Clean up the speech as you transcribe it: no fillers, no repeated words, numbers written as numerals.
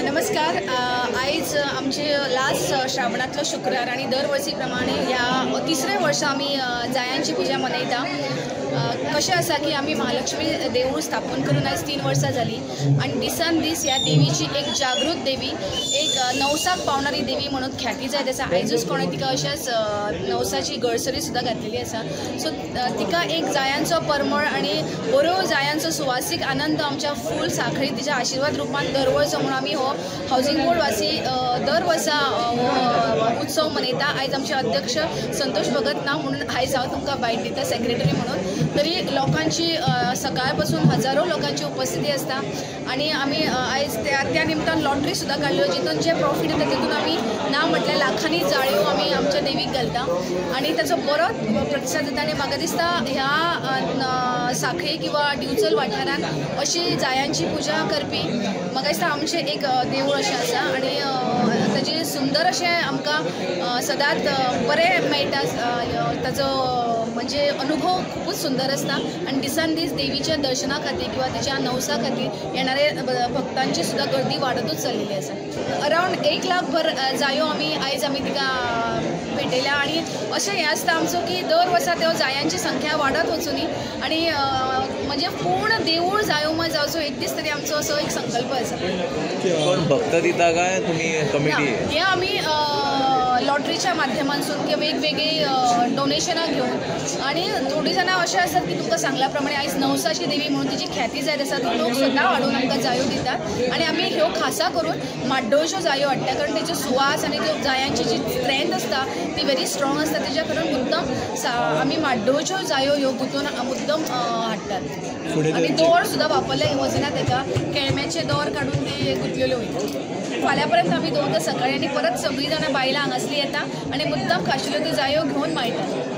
नमस्कार. आयज आमचे लास्ट श्रावणातलो शुक्रार आणि दरवर्षी प्रमाणे ह्या तिसरे वर्ष आम्ही जायांची पुजा मनयता. कशें आसा की आमी महालक्ष्मी देवूळ स्थापन करून आज 3 वर्सां जाली आणि दिसान दीस ह्या देवीची एक जागृत देवी, एक नवसाक पावणारी देवी म्हणून ख्याती जायत आसा. आयजूच कोणे तिका अशाच नवसाची गळसरी सुद्दां घातलेली आसा. सो तिका एक जायांचो परमळ आणि बरो जायांचो सुवासीक आनंद आमच्या फूल सांखळी तिच्या आशिर्वाद रुपान दर वर्सा म्हणून आमी हो हावजिंग बोर्ड वासी दर वर्सा उत्सव मनयता. आयज आमचे अध्यक्ष संतोष भगत ना म्हणून आयज हांव तुमकां बायट दिता सेक्रेटरी म्हणून. तरी लोकांची सकाळपासून हजारो लोकांची उपस्थिती असता आणि आम्ही आयज त्या निमतान लॉटरी सुद्दां काडल्यो, जितून जे प्रॉफिट येता तितून आमी ना म्हटल्यार लाखांनी जाळ्यो आमी आमच्या देवीक घालता आणि ताचो बरो प्रतिसाद जाता. आणि म्हाका दिसता ह्या सांखळी किंवा दिवचल वाठारान अशी जायांची पुजा करपी म्हाका दिसता आमचें एक देवूळ अशें आसा आणि ताजे सुंदर अशें आमकां सदांच बरें मेळटा. ताचो म्हणजे अनुभव खूपच सुंदर असता आणि दिसान दीस देवीच्या दर्शना खातीर किंवा तिच्या नवसा खातीर येणारे भक्तांची सुद्धा गर्दी वाढतच चाललेली आसा. अरावंड 1 लाख भर जायो आयज आमी तिका भेटयल्या आणि अशें हें आसता आमचो की दर वर्सा त्यो जायांची संख्या वाडत वचुनी आणि म्हणजे पूर्ण देवूळ जायोमय जावचो एक दीस तरी आमचो असो एक संकल्प आसा. भक्त दिता काय तुम्ही कमिटी? हे आमी लॉटरीच्या माध्यमांतून किंवा वेगवेगळी डोनेशनां घेऊन आणि थोडी जाणां अशें आसात की तुमकां सांगल्या प्रमाणे आयज नवसाची देवी म्हणून तिची ख्याती जायत आसा ती लोक स्वता हाडून आमकां जायो दितात आणि आमी ह्यो खासा करून माड्डोळच्यो जायो हाडटा, कारण तेचो सुवास आणि त्यो जायांची जी स्ट्रेंथ आसता ती व्हेरी स्ट्रॉंग आसता. तेज्या करून मुद्दम आमी माड्डोळच्यो जायो ह्यो गुंतून मुद्दम हाडटात आणि दोर सुद्दां वापरले वचना तेका. केळम्याचे दोर काडून ते गुंतलेल्यो वयता. फाल्यां पर्यंत आमी दवरता सकाळीं आणि परत सगळीं जाणां बायलां हांगासली येता आणि मुद्दम खाशेल्यो त्यो जायो घेवन माळटात.